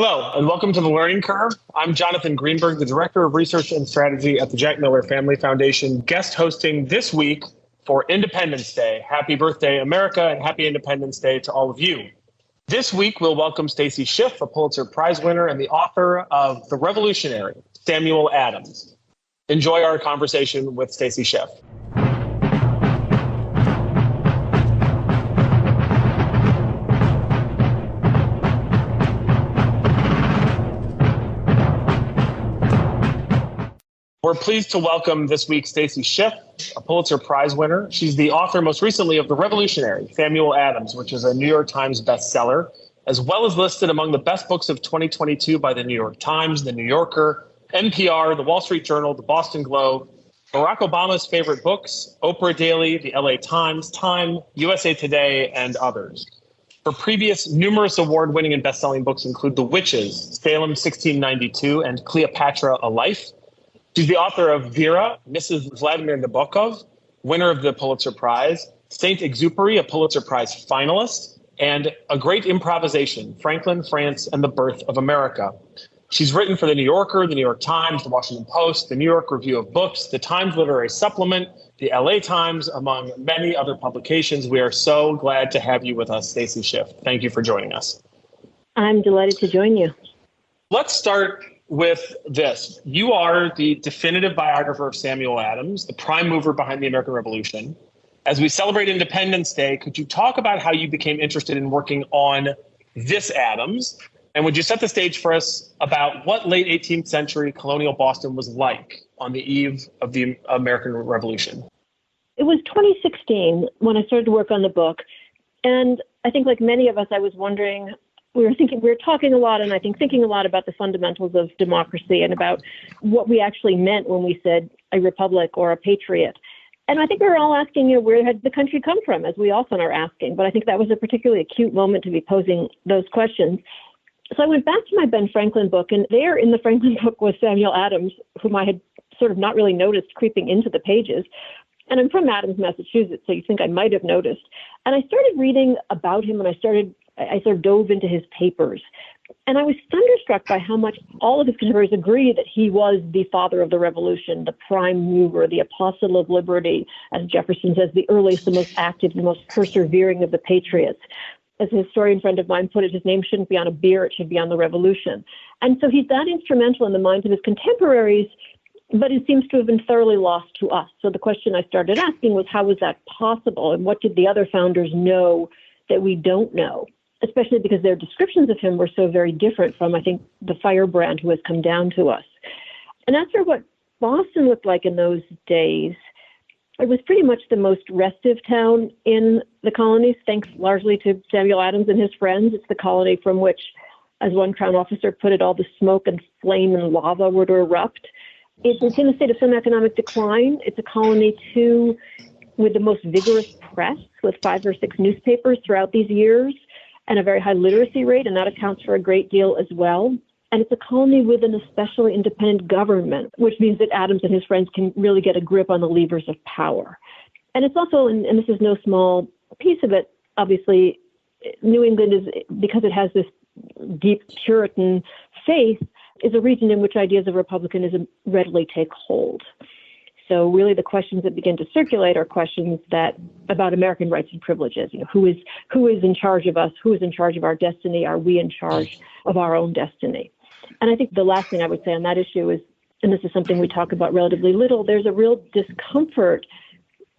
Hello, and welcome to The Learning Curve. I'm Jonathan Greenberg, the Director of Research and Strategy at the Jack Miller Family Foundation, guest hosting this week for Independence Day. Happy birthday, America, and happy Independence Day to all of you. This week, we'll welcome Stacy Schiff, a Pulitzer Prize winner and the author of The Revolutionary, Samuel Adams. Enjoy our conversation with Stacy Schiff. We're pleased to welcome this week Stacy Schiff, a Pulitzer Prize winner. She's the author most recently of The Revolutionary, Samuel Adams, which is a New York Times bestseller, as well as listed among the best books of 2022 by the New York Times, The New Yorker, NPR, The Wall Street Journal, The Boston Globe, Barack Obama's favorite books, Oprah Daily, The LA Times, Time, USA Today, and others. Her previous numerous award-winning and best-selling books include The Witches, Salem 1692, and Cleopatra, A Life. She's the author of Vera, Mrs. Vladimir Nabokov, winner of the Pulitzer Prize, Saint-Exupéry, a Pulitzer Prize finalist, and A Great Improvisation, Franklin, France, and the Birth of America. She's written for The New Yorker, The New York Times, The Washington Post, The New York Review of Books, The Times Literary Supplement, The LA Times, among many other publications. We are so glad to have you with us, Stacy Schiff. Thank you for joining us. I'm delighted to join you. Let's start with this. You are the definitive biographer of Samuel Adams, the prime mover behind the American Revolution. As we celebrate Independence Day, could you talk about how you became interested in working on this Adams? And would you set the stage for us about what late 18th century colonial Boston was like on the eve of the American Revolution? It was 2016 when I started to work on the book. And I think like many of us, I was wondering, we were talking a lot and I think thinking a lot about the fundamentals of democracy and about what we actually meant when we said a republic or a patriot. And I think we were all asking, where had the country come from, as we often are asking. But I think that was a particularly acute moment to be posing those questions. So I went back to my Ben Franklin book, and there in the Franklin book was Samuel Adams, whom I had sort of not really noticed creeping into the pages. And I'm from Adams, Massachusetts, so you think I might have noticed. And I started reading about him, and I sort of dove into his papers. And I was thunderstruck by how much all of his contemporaries agree that he was the father of the revolution, the prime mover, the apostle of liberty, as Jefferson says, the earliest, the most active, the most persevering of the patriots. As a historian friend of mine put it, his name shouldn't be on a beer, it should be on the revolution. And so he's that instrumental in the minds of his contemporaries, but it seems to have been thoroughly lost to us. So the question I started asking was, how was that possible? And what did the other founders know that we don't know? Especially because their descriptions of him were so very different from, I think, the firebrand who has come down to us. And as for what Boston looked like in those days, it was pretty much the most restive town in the colonies, thanks largely to Samuel Adams and his friends. It's the colony from which, as one Crown officer put it, all the smoke and flame and lava were to erupt. It's in a state of some economic decline. It's a colony, too, with the most vigorous press, with 5 or 6 newspapers throughout these years, and a very high literacy rate, and that accounts for a great deal as well. And it's a colony with an especially independent government, which means that Adams and his friends can really get a grip on the levers of power. And it's also, and this is no small piece of it, obviously, New England is, because it has this deep Puritan faith, is a region in which ideas of republicanism readily take hold. So really the questions that begin to circulate are questions about American rights and privileges. Who is in charge of us? Who is in charge of our destiny? Are we in charge of our own destiny? And I think the last thing I would say on that issue is, and this is something we talk about relatively little, there's a real discomfort,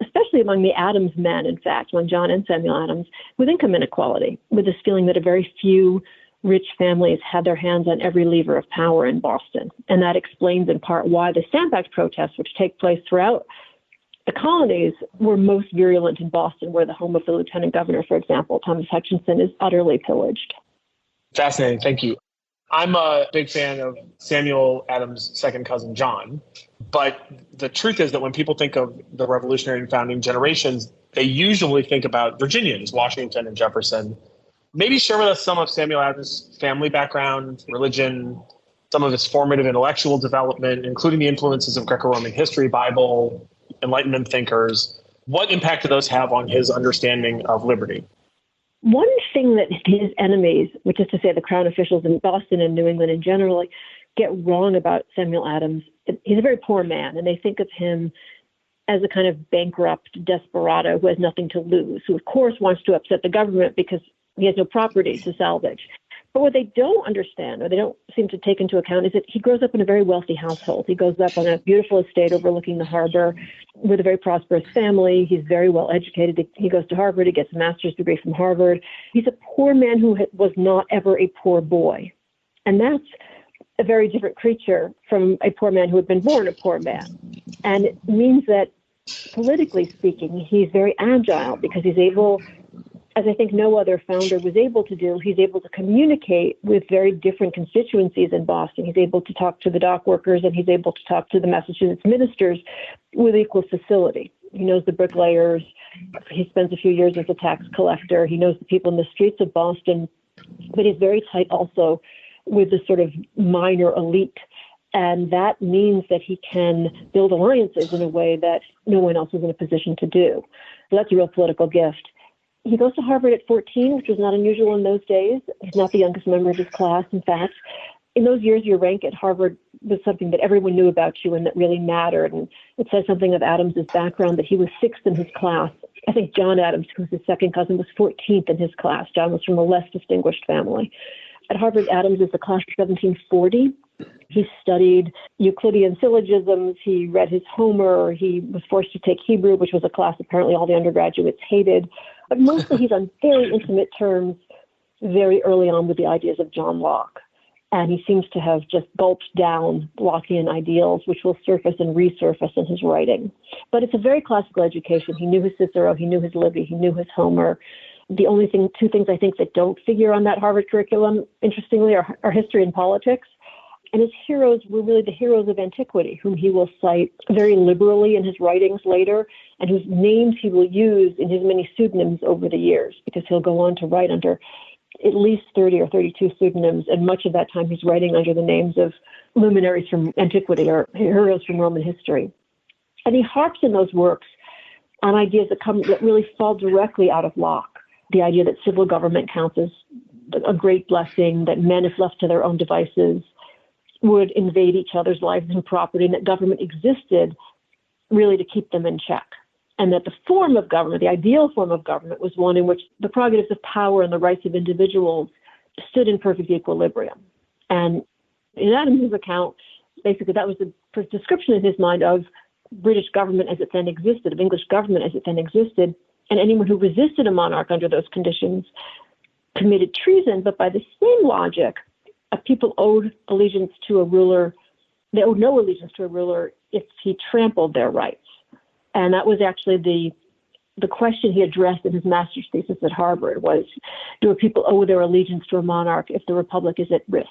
especially among the Adams men, in fact, among John and Samuel Adams, with income inequality, with this feeling that a very few rich families had their hands on every lever of power in Boston. And that explains in part why the Stamp Act protests, which take place throughout the colonies, were most virulent in Boston, where the home of the lieutenant governor, for example, Thomas Hutchinson, is utterly pillaged. Fascinating. Thank you. I'm a big fan of Samuel Adams' second cousin, John. But the truth is that when people think of the revolutionary and founding generations, they usually think about Virginians, Washington and Jefferson. Maybe share with us some of Samuel Adams' family background, religion, some of his formative intellectual development, including the influences of Greco-Roman history, Bible, Enlightenment thinkers. What impact do those have on his understanding of liberty? One thing that his enemies, which is to say the Crown officials in Boston and New England in general, get wrong about Samuel Adams, he's a very poor man, and they think of him as a kind of bankrupt desperado who has nothing to lose, who of course wants to upset the government because he has no property to salvage. But what they don't understand, or they don't seem to take into account, is that he grows up in a very wealthy household. He grows up on a beautiful estate overlooking the harbor with a very prosperous family. He's very well educated. He goes to Harvard. He gets a master's degree from Harvard. He's a poor man who was not ever a poor boy. And that's a very different creature from a poor man who had been born a poor man. And it means that, politically speaking, he's very agile because he's able, as I think no other founder was able to do, he's able to communicate with very different constituencies in Boston. He's able to talk to the dock workers and he's able to talk to the Massachusetts ministers with equal facility. He knows the bricklayers. He spends a few years as a tax collector. He knows the people in the streets of Boston, but he's very tight also with the sort of minor elite. And that means that he can build alliances in a way that no one else is in a position to do. So that's a real political gift. He goes to Harvard at 14, which was not unusual in those days. He's not the youngest member of his class. In fact, in those years, your rank at Harvard was something that everyone knew about you and that really mattered. And it says something of Adams's background that he was sixth in his class. I think John Adams, who was his second cousin, was 14th in his class. John was from a less distinguished family. At Harvard, Adams is the class of 1740. He studied Euclidean syllogisms. He read his Homer. He was forced to take Hebrew, which was a class apparently all the undergraduates hated. But mostly he's on very intimate terms very early on with the ideas of John Locke. And he seems to have just gulped down Lockean ideals, which will surface and resurface in his writing. But it's a very classical education. He knew his Cicero. He knew his Livy. He knew his Homer. The only two things I think that don't figure on that Harvard curriculum, interestingly, are history and politics. And his heroes were really the heroes of antiquity, whom he will cite very liberally in his writings later, and whose names he will use in his many pseudonyms over the years, because he'll go on to write under at least 30 or 32 pseudonyms, and much of that time he's writing under the names of luminaries from antiquity or heroes from Roman history. And he harps in those works on ideas that really fall directly out of Locke. The idea that civil government counts as a great blessing, that men, if left to their own devices, would invade each other's lives and property, and that government existed really to keep them in check. And that the form of government, the ideal form of government, was one in which the prerogatives of power and the rights of individuals stood in perfect equilibrium. And in Adams's account, basically that was the description in his mind of British government as it then existed, of English government as it then existed. And anyone who resisted a monarch under those conditions committed treason. But by the same logic, people owed allegiance to a ruler. They owed no allegiance to a ruler if he trampled their rights. And that was actually the question he addressed in his master's thesis at Harvard was, do people owe their allegiance to a monarch if the republic is at risk?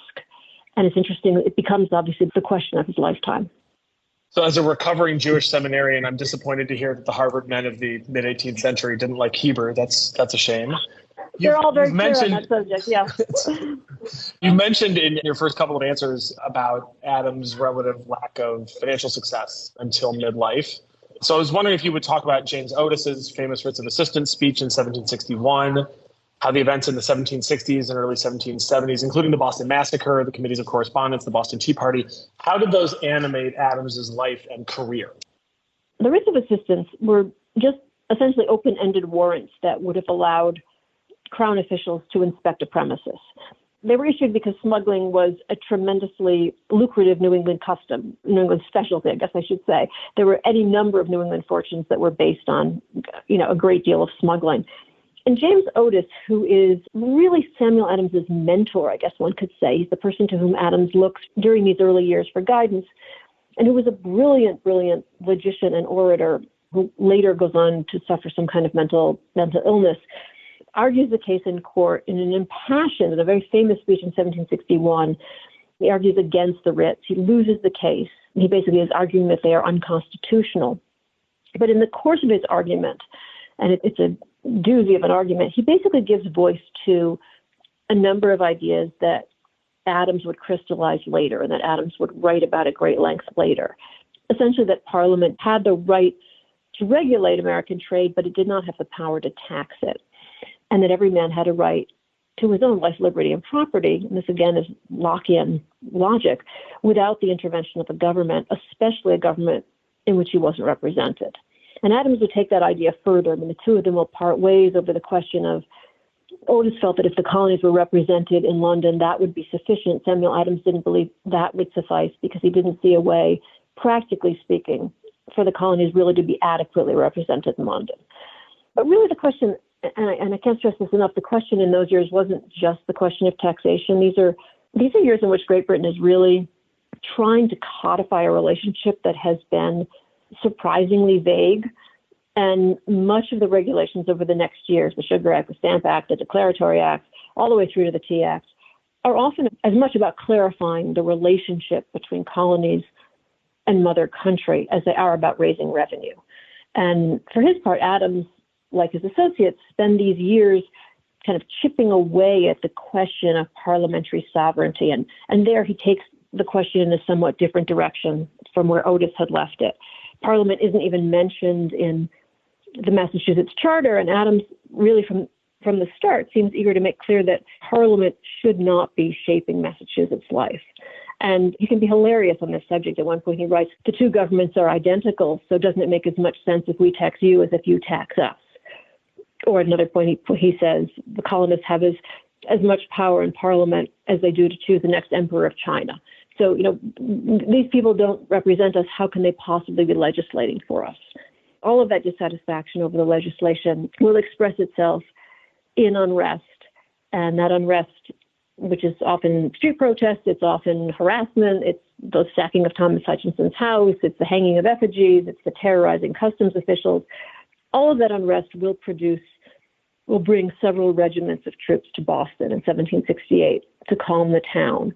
And it's interesting, it becomes obviously the question of his lifetime. So as a recovering Jewish seminarian, I'm disappointed to hear that the Harvard men of the mid-18th century didn't like Hebrew. That's a shame. They're all very clear on that subject, yeah. You mentioned in your first couple of answers about Adams' relative lack of financial success until midlife. So I was wondering if you would talk about James Otis's famous writs of assistance speech in 1761, how the events in the 1760s and early 1770s, including the Boston Massacre, the Committees of Correspondence, the Boston Tea Party, how did those animate Adams's life and career? The writs of assistance were just essentially open-ended warrants that would have allowed Crown officials to inspect a premises. They were issued because smuggling was a tremendously lucrative New England custom, New England specialty, I guess I should say. There were any number of New England fortunes that were based on, a great deal of smuggling. And James Otis, who is really Samuel Adams's mentor, I guess one could say, he's the person to whom Adams looks during these early years for guidance, and who was a brilliant, brilliant logician and orator who later goes on to suffer some kind of mental illness, argues the case in court in an impassioned and a very famous speech in 1761. He argues against the writs. He loses the case. He basically is arguing that they are unconstitutional. But in the course of his argument, and it's a doozy of an argument, he basically gives voice to a number of ideas that Adams would crystallize later and that Adams would write about at great length later. Essentially that Parliament had the right to regulate American trade, but it did not have the power to tax it. and that every man had a right to his own life, liberty, and property. And this, again, is Lockean logic, without the intervention of the government, especially a government in which he wasn't represented. And Adams would take that idea further. I mean, the two of them will part ways over the question of, Otis felt that if the colonies were represented in London, that would be sufficient. Samuel Adams didn't believe that would suffice because he didn't see a way, practically speaking, for the colonies really to be adequately represented in London. But really the question, and I can't stress this enough, the question in those years wasn't just the question of taxation. These are years in which Great Britain is really trying to codify a relationship that has been surprisingly vague. And much of the regulations over the next years, the Sugar Act, the Stamp Act, the Declaratory Act, all the way through to the Tea Act, are often as much about clarifying the relationship between colonies and mother country as they are about raising revenue. And for his part, Adams, like his associates, spend these years kind of chipping away at the question of parliamentary sovereignty. And there he takes the question in a somewhat different direction from where Otis had left it. Parliament isn't even mentioned in the Massachusetts Charter, and Adams really from the start seems eager to make clear that Parliament should not be shaping Massachusetts' life. And he can be hilarious on this subject. At one point he writes, "The two governments are identical, so doesn't it make as much sense if we tax you as if you tax us?" Or at another point he says, "The colonists have as much power in Parliament as they do to choose the next emperor of China. So, these people don't represent us. How can they possibly be legislating for us?" All of that dissatisfaction over the legislation will express itself in unrest. And that unrest, which is often street protests, it's often harassment, it's the sacking of Thomas Hutchinson's house, it's the hanging of effigies, it's the terrorizing customs officials. All of that unrest will bring several regiments of troops to Boston in 1768 to calm the town.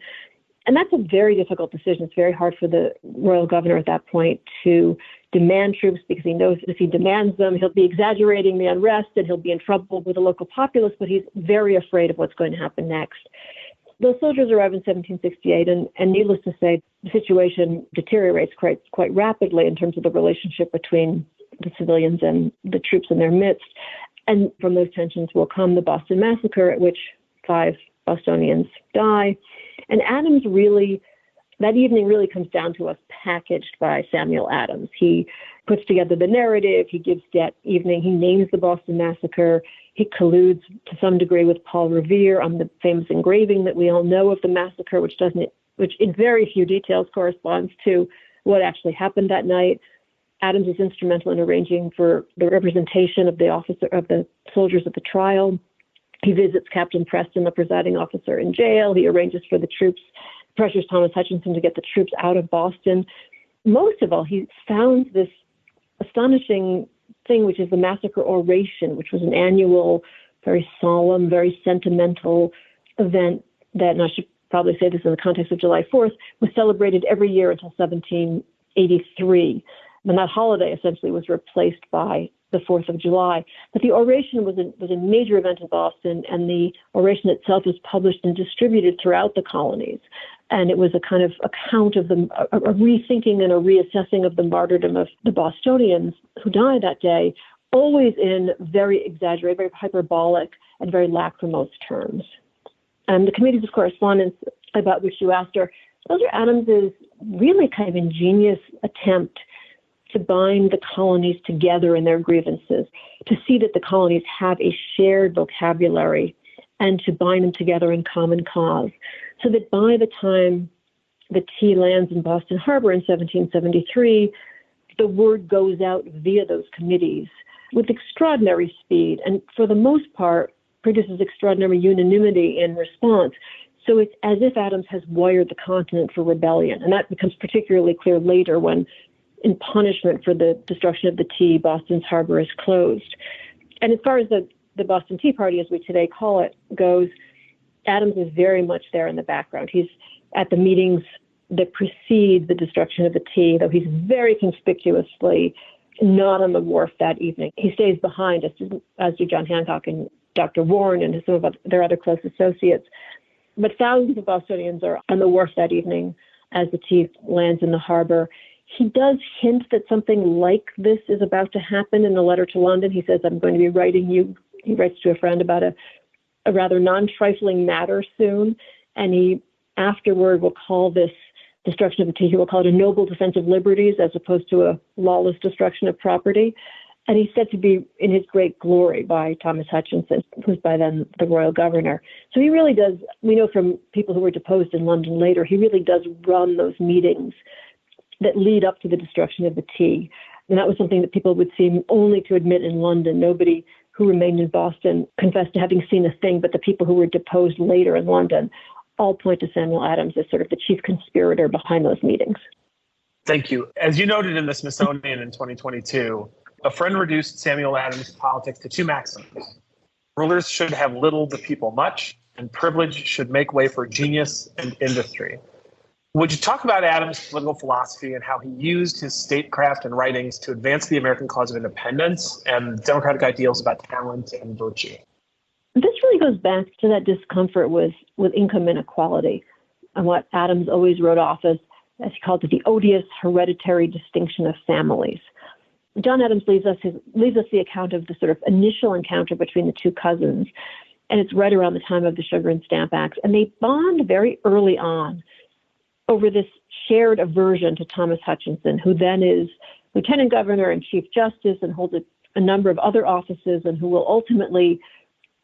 And that's a very difficult decision. It's very hard for the royal governor at that point to demand troops because he knows if he demands them, he'll be exaggerating the unrest and he'll be in trouble with the local populace, but he's very afraid of what's going to happen next. Those soldiers arrive in 1768, and needless to say, the situation deteriorates quite rapidly in terms of the relationship between the civilians and the troops in their midst. And from those tensions will come the Boston Massacre, at which 5 Bostonians die. And Adams that evening really comes down to us packaged by Samuel Adams. He puts together the narrative, he gives that evening, he names the Boston Massacre, he colludes to some degree with Paul Revere on the famous engraving that we all know of the massacre, which in very few details corresponds to what actually happened that night. Adams is instrumental in arranging for the representation of the soldiers at the trial. He visits Captain Preston, the presiding officer, in jail. He arranges for the troops, pressures Thomas Hutchinson to get the troops out of Boston. Most of all, he founds this astonishing thing, which is the Massacre Oration, which was an annual, very solemn, very sentimental event that, and I should probably say this in the context of July 4th, was celebrated every year until 1783. And that holiday essentially was replaced by the 4th of July. But the oration was a major event in Boston, and the oration itself was published and distributed throughout the colonies. And it was a kind of account of a rethinking and a reassessing of the martyrdom of the Bostonians who died that day, always in very exaggerated, very hyperbolic, and very lachrymose terms. And the committees of correspondence about which you asked her, those are Adams's really kind of ingenious attempt to bind the colonies together in their grievances, to see that the colonies have a shared vocabulary and to bind them together in common cause, so that by the time the tea lands in Boston Harbor in 1773, the word goes out via those committees with extraordinary speed and, for the most part, produces extraordinary unanimity in response. So it's as if Adams has wired the continent for rebellion. And that becomes particularly clear later when, in punishment for the destruction of the tea, Boston's harbor is closed. And as far as the Boston Tea Party, as we today call it, goes, Adams is very much there in the background. He's at the meetings that precede the destruction of the tea, though he's very conspicuously not on the wharf that evening. He stays behind, as do John Hancock and Dr. Warren and some of their other close associates. But thousands of Bostonians are on the wharf that evening as the tea lands in the harbor. He does hint that something like this is about to happen in a letter to London. He says, "I'm going to be writing you he writes to a friend about a rather non-trifling matter soon, and he afterward will call this destruction of the tea, he will call it a noble defense of liberties as opposed to a lawless destruction of property. And he's said to be in his great glory by Thomas Hutchinson, who's by then the royal governor. So he really does, we know from people who were deposed in London later, he really does run those meetings that lead up to the destruction of the tea. And that was something that people would seem only to admit in London. Nobody who remained in Boston confessed to having seen a thing, but the people who were deposed later in London all point to Samuel Adams as sort of the chief conspirator behind those meetings. Thank you. As you noted in the Smithsonian in 2022, a friend reduced Samuel Adams' politics to two maxims. Rulers should have little, the people much, and privilege should make way for genius and industry. Would you talk about Adams' political philosophy and how he used his statecraft and writings to advance the American cause of independence and democratic ideals about talent and virtue? This really goes back to that discomfort with income inequality and what Adams always wrote off as he called it, the odious hereditary distinction of families. John Adams leaves us the account of the sort of initial encounter between the two cousins, and it's right around the time of the Sugar and Stamp Acts, and they bond very early on over this shared aversion to Thomas Hutchinson, who then is lieutenant governor and chief justice and holds a number of other offices, and who will ultimately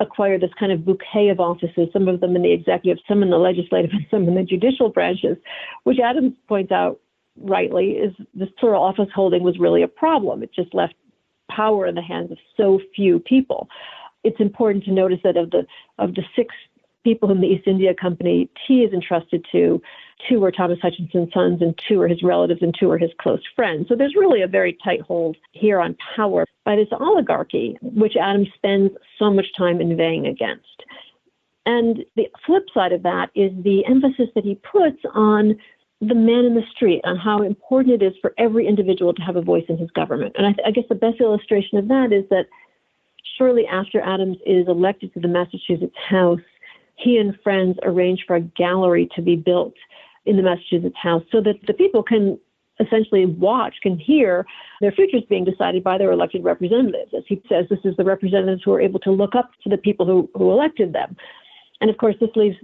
acquire this kind of bouquet of offices, some of them in the executive, some in the legislative, and some in the judicial branches, which Adams points out rightly is this plural office holding was really a problem. It just left power in the hands of so few people. It's important to notice that of the six people whom the East India Company tea is entrusted to, two are Thomas Hutchinson's sons and two are his relatives and two are his close friends. So there's really a very tight hold here on power by this oligarchy, which Adams spends so much time inveighing against. And the flip side of that is the emphasis that he puts on the man in the street, on how important it is for every individual to have a voice in his government. And I guess the best illustration of that is that shortly after Adams is elected to the Massachusetts House, he and friends arrange for a gallery to be built in the Massachusetts House so that the people can essentially can hear their futures being decided by their elected representatives. As he says, this is the representatives who are able to look up to the people who elected them. And of course, this leaves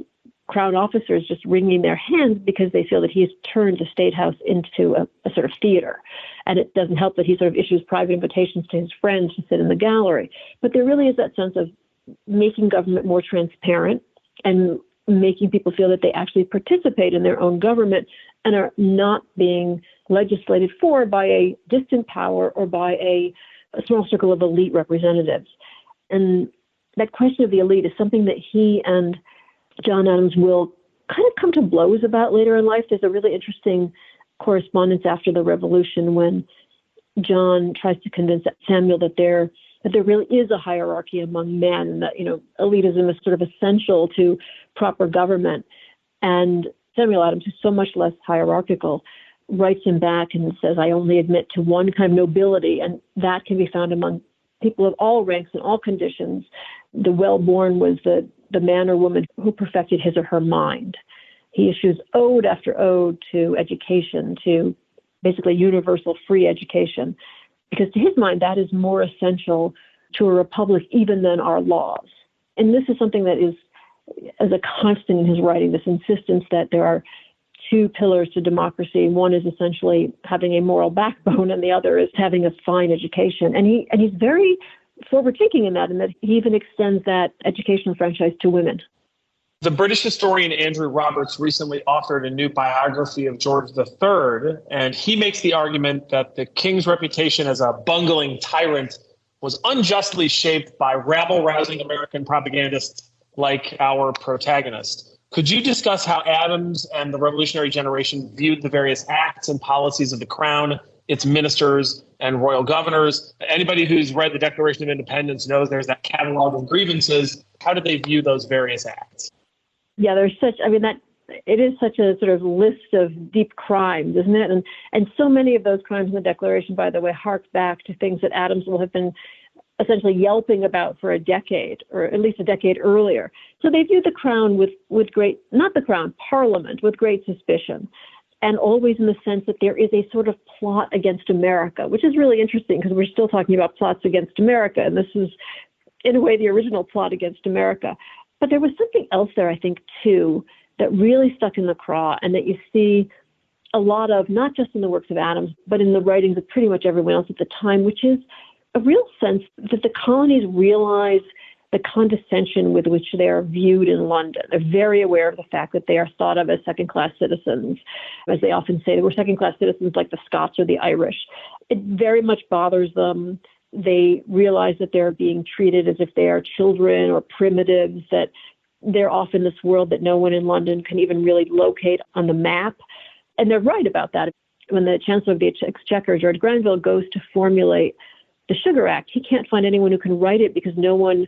Crown officers just wringing their hands because they feel that he's turned the State House into a sort of theater. And it doesn't help that he sort of issues private invitations to his friends to sit in the gallery. But there really is that sense of making government more transparent and making people feel that they actually participate in their own government and are not being legislated for by a distant power or by a small circle of elite representatives. And that question of the elite is something that he and John Adams will kind of come to blows about later in life. There's a really interesting correspondence after the Revolution when John tries to convince Samuel that there really is a hierarchy among men, and that, elitism is sort of essential to proper government. And Samuel Adams, who's so much less hierarchical, writes him back and says, I only admit to one kind of nobility, and that can be found among people of all ranks and all conditions. The well-born was the man or woman who perfected his or her mind. He issues ode after ode to education, to basically universal free education, because to his mind, that is more essential to a republic even than our laws. And this is something that is as a constant in his writing, this insistence that there are two pillars to democracy. One is essentially having a moral backbone, and the other is having a fine education. And he's very forward-thinking in that he even extends that educational franchise to women. The British historian Andrew Roberts recently authored a new biography of George III, and he makes the argument that the king's reputation as a bungling tyrant was unjustly shaped by rabble-rousing American propagandists like our protagonist. Could you discuss how Adams and the revolutionary generation viewed the various acts and policies of the crown, its ministers, and royal governors? Anybody who's read the Declaration of Independence knows there's that catalog of grievances. How did they view those various acts? Yeah, it is such a sort of list of deep crimes, isn't it? And so many of those crimes in the Declaration, by the way, hark back to things that Adams will have been essentially yelping about for a decade, or at least a decade earlier. So they viewed the crown with great, not the crown, Parliament, with great suspicion, and always in the sense that there is a sort of plot against America, which is really interesting because we're still talking about plots against America. And this is in a way, the original plot against America. But there was something else there, I think, too, that really stuck in the craw and that you see a lot of, not just in the works of Adams, but in the writings of pretty much everyone else at the time, which is a real sense that the colonies realize the condescension with which they are viewed in London. They're very aware of the fact that they are thought of as second-class citizens. As they often say, they were second-class citizens like the Scots or the Irish. It very much bothers them. They realize that they're being treated as if they are children or primitives, that they're off in this world that no one in London can even really locate on the map. And they're right about that. When the Chancellor of the Exchequer, George Granville, goes to formulate the Sugar Act, he can't find anyone who can write it because no one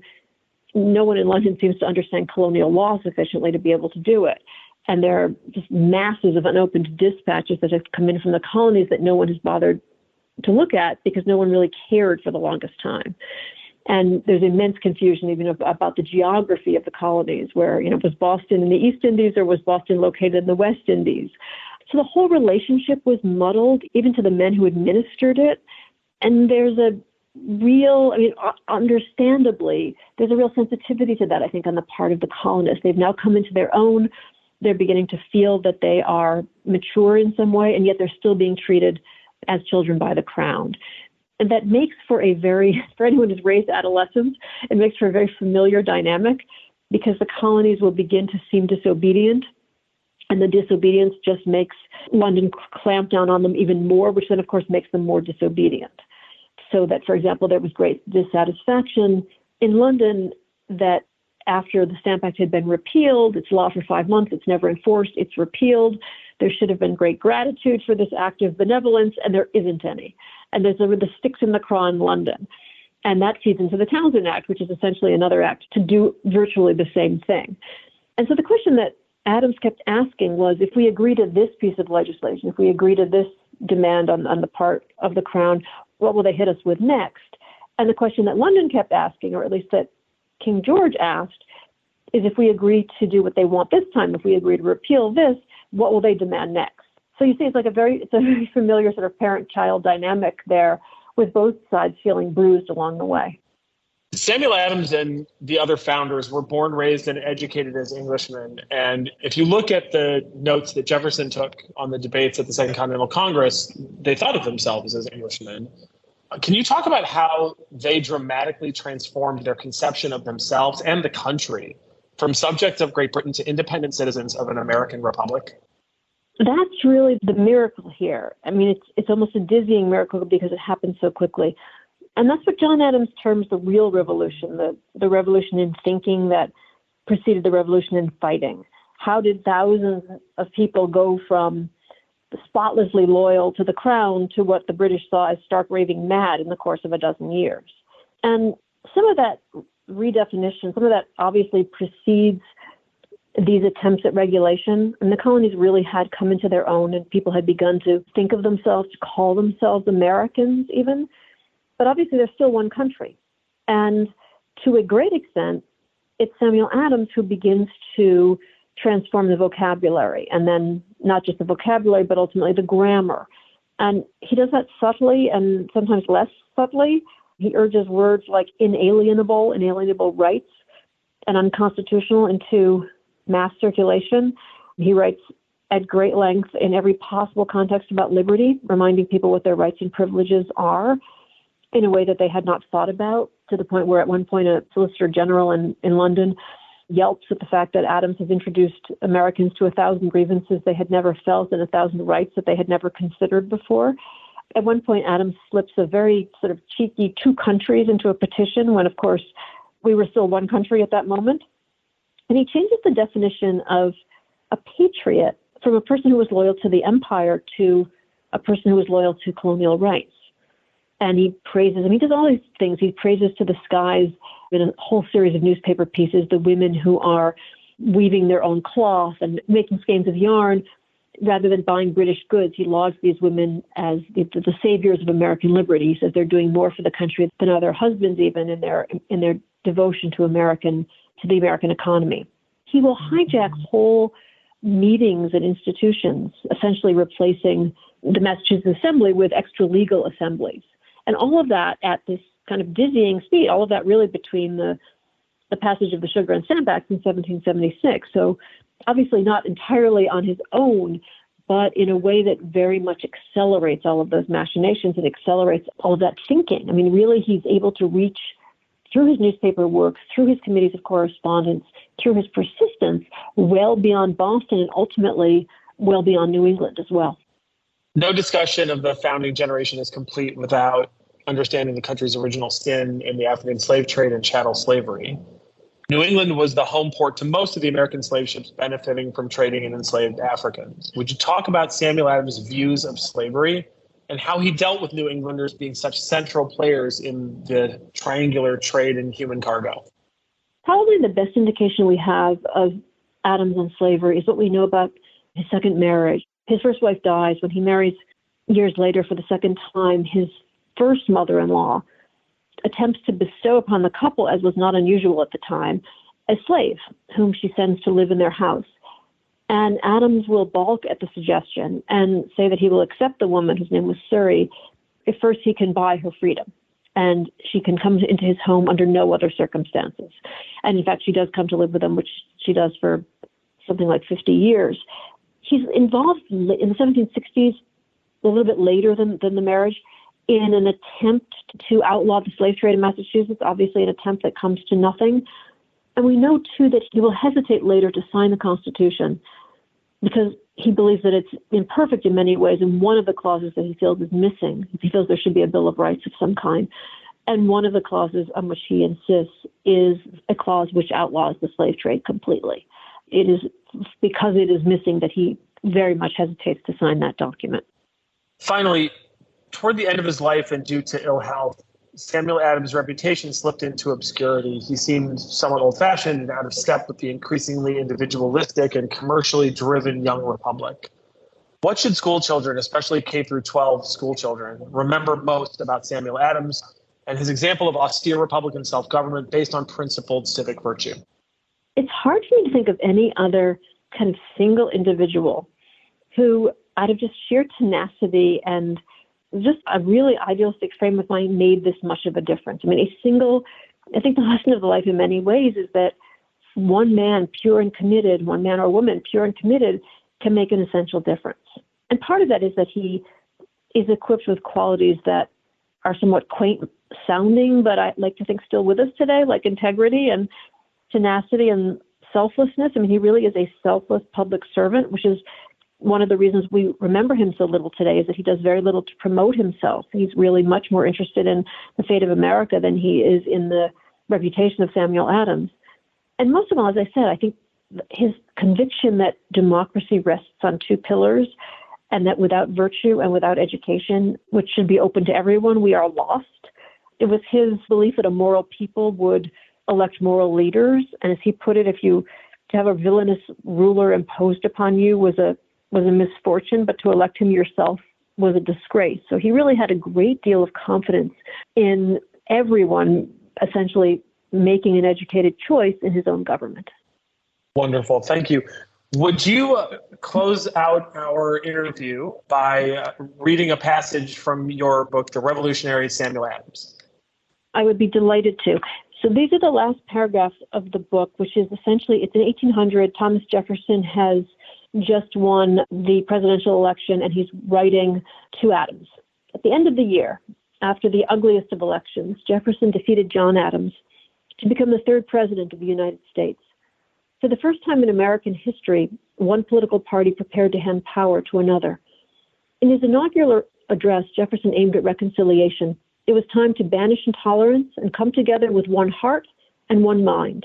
in London seems to understand colonial law sufficiently to be able to do it. And there are just masses of unopened dispatches that have come in from the colonies that no one has bothered to look at because no one really cared for the longest time. And there's immense confusion even about the geography of the colonies, where, was Boston in the East Indies or was Boston located in the West Indies? So the whole relationship was muddled, even to the men who administered it. And there's a real, understandably, there's a real sensitivity to that, I think, on the part of the colonists. They've now come into their own. They're beginning to feel that they are mature in some way, and yet they're still being treated as children by the crown. And that makes for for anyone who's raised adolescents, it makes for a very familiar dynamic, because the colonies will begin to seem disobedient. And the disobedience just makes London clamp down on them even more, which then, of course, makes them more disobedient. So that, for example, there was great dissatisfaction in London that after the Stamp Act had been repealed, it's law for 5 months, it's never enforced, it's repealed. There should have been great gratitude for this act of benevolence, and there isn't any. And there's the sticks in the craw in London. And that feeds into the Townshend Act, which is essentially another act to do virtually the same thing. And so the question that Adams kept asking was, if we agree to this piece of legislation, if we agree to this demand on the part of the crown, what will they hit us with next? And the question that London kept asking, or at least that King George asked, is if we agree to do what they want this time, if we agree to repeal this, what will they demand next? So you see, it's a very familiar sort of parent-child dynamic there, with both sides feeling bruised along the way. Samuel Adams and the other founders were born, raised, and educated as Englishmen. And if you look at the notes that Jefferson took on the debates at the Second Continental Congress, they thought of themselves as Englishmen. Can you talk about how they dramatically transformed their conception of themselves and the country from subjects of Great Britain to independent citizens of an American republic? That's really the miracle here. It's almost a dizzying miracle because it happened so quickly. And that's what John Adams terms the real revolution, the revolution in thinking that preceded the revolution in fighting. How did thousands of people go from spotlessly loyal to the crown to what the British saw as stark raving mad in the course of a dozen years? And some of that redefinition, some of that obviously precedes these attempts at regulation. And the colonies really had come into their own, and people had begun to think of themselves, to call themselves Americans even. But obviously, there's still one country. And to a great extent, it's Samuel Adams who begins to transform the vocabulary, and then not just the vocabulary, but ultimately the grammar. And he does that subtly and sometimes less subtly. He urges words like inalienable rights, and unconstitutional into mass circulation. He writes at great length in every possible context about liberty, reminding people what their rights and privileges are, in a way that they had not thought about, to the point where at one point a Solicitor General in London yelps at the fact that Adams has introduced Americans to 1,000 grievances they had never felt and 1,000 rights that they had never considered before. At one point, Adams slips a very sort of cheeky 2 countries into a petition when, of course, we were still one country at that moment. And he changes the definition of a patriot from a person who was loyal to the empire to a person who was loyal to colonial rights. And he praises, he does all these things. He praises to the skies in a whole series of newspaper pieces the women who are weaving their own cloth and making skeins of yarn rather than buying British goods. He lauds these women as the saviors of American liberty. He says they're doing more for the country than other husbands, even in their devotion to the American economy. He will hijack whole meetings and institutions, essentially replacing the Massachusetts Assembly with extra legal assemblies. And all of that at this kind of dizzying speed, all of that really between the passage of the Sugar and Stamp Act in 1776. So obviously not entirely on his own, but in a way that very much accelerates all of those machinations and accelerates all of that thinking. I mean, really, he's able to reach through his newspaper work, through his committees of correspondence, through his persistence, well beyond Boston and ultimately well beyond New England as well. No discussion of the founding generation is complete without understanding the country's original sin in the African slave trade and chattel slavery. New England was the home port to most of the American slave ships benefiting from trading in enslaved Africans. Would you talk about Samuel Adams' views of slavery and how he dealt with New Englanders being such central players in the triangular trade in human cargo? Probably the best indication we have of Adams and slavery is what we know about his second marriage. His first wife dies. When he marries years later for the second time, his first mother-in-law attempts to bestow upon the couple, as was not unusual at the time, a slave whom she sends to live in their house. And Adams will balk at the suggestion and say that he will accept the woman, whose name was Surrey, if first he can buy her freedom. And she can come into his home under no other circumstances. And in fact, she does come to live with him, which she does for something like 50 years. He's involved in the 1760s, a little bit later than the marriage, in an attempt to outlaw the slave trade in Massachusetts, obviously an attempt that comes to nothing. And we know, too, that he will hesitate later to sign the Constitution because he believes that it's imperfect in many ways, and one of the clauses that he feels is missing. He feels there should be a Bill of Rights of some kind. And one of the clauses on which he insists is a clause which outlaws the slave trade completely. It is because it is missing that he very much hesitates to sign that document. Finally, toward the end of his life and due to ill health, Samuel Adams' reputation slipped into obscurity. He seemed somewhat old-fashioned and out of step with the increasingly individualistic and commercially driven young republic. What should schoolchildren, especially K-12 schoolchildren, remember most about Samuel Adams and his example of austere Republican self-government based on principled civic virtue? It's hard for me to think of any other kind of single individual who, out of just sheer tenacity and just a really idealistic frame of mind, made this much of a difference. I mean, I think the lesson of the life in many ways is that one man, pure and committed, one man or woman, pure and committed, can make an essential difference. And part of that is that he is equipped with qualities that are somewhat quaint sounding, but I like to think still with us today, like integrity and tenacity and selflessness. I mean, he really is a selfless public servant, which is one of the reasons we remember him so little today, is that he does very little to promote himself. He's really much more interested in the fate of America than he is in the reputation of Samuel Adams. And most of all, as I said, I think his conviction that democracy rests on two pillars, and that without virtue and without education, which should be open to everyone, we are lost. It was his belief that a moral people would elect moral leaders. And as he put it, to have a villainous ruler imposed upon you was a misfortune, but to elect him yourself was a disgrace. So he really had a great deal of confidence in everyone essentially making an educated choice in his own government. Wonderful. Thank you. Would you close out our interview by reading a passage from your book, The Revolutionaries, Samuel Adams? I would be delighted to. So these are the last paragraphs of the book, which is essentially, it's in 1800. Thomas Jefferson has just won the presidential election, and he's writing to Adams. At the end of the year, after the ugliest of elections, Jefferson defeated John Adams to become the third president of the United States. For the first time in American history, one political party prepared to hand power to another. In his inaugural address, Jefferson aimed at reconciliation. It was time to banish intolerance and come together with one heart and one mind.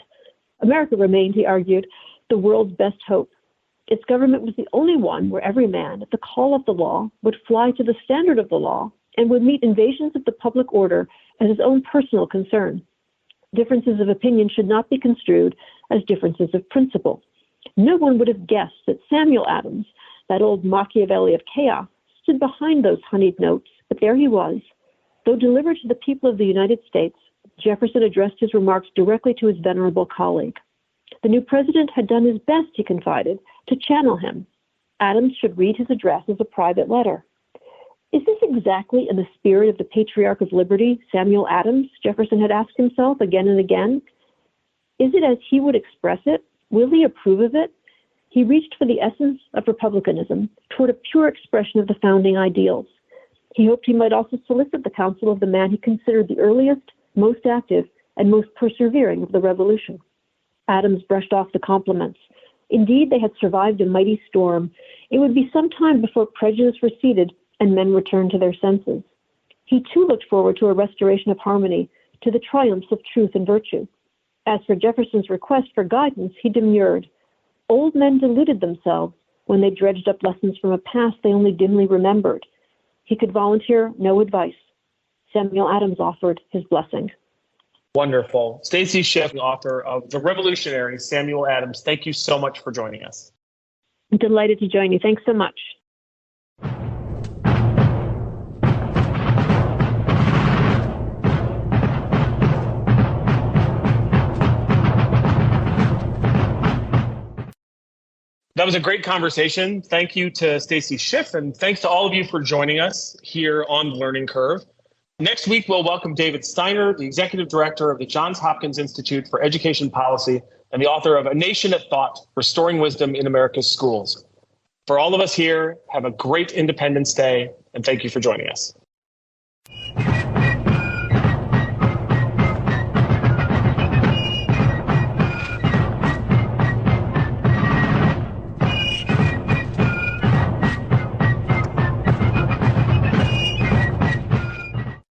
America remained, he argued, the world's best hope. Its government was the only one where every man, at the call of the law, would fly to the standard of the law and would meet invasions of the public order as his own personal concern. Differences of opinion should not be construed as differences of principle. No one would have guessed that Samuel Adams, that old Machiavelli of chaos, stood behind those honeyed notes, but there he was. Though delivered to the people of the United States, Jefferson addressed his remarks directly to his venerable colleague. The new president had done his best, he confided, to channel him. Adams should read his address as a private letter. Is this exactly in the spirit of the patriarch of liberty, Samuel Adams? Jefferson had asked himself again and again. Is it as he would express it? Will he approve of it? He reached for the essence of republicanism, toward a pure expression of the founding ideals. He hoped he might also solicit the counsel of the man he considered the earliest, most active, and most persevering of the revolution. Adams brushed off the compliments. Indeed, they had survived a mighty storm. It would be some time before prejudice receded and men returned to their senses. He too looked forward to a restoration of harmony, to the triumphs of truth and virtue. As for Jefferson's request for guidance, he demurred. Old men deluded themselves when they dredged up lessons from a past they only dimly remembered. He could volunteer no advice. Samuel Adams offered his blessing. Wonderful. Stacy Schiff, the author of The Revolutionary, Samuel Adams, thank you so much for joining us. I'm delighted to join you. Thanks so much. That was a great conversation. Thank you to Stacy Schiff, and thanks to all of you for joining us here on the Learning Curve. Next week, we'll welcome David Steiner, the Executive Director of the Johns Hopkins Institute for Education Policy and the author of A Nation at Thought, Restoring Wisdom in America's Schools. For all of us here, have a great Independence Day, and thank you for joining us.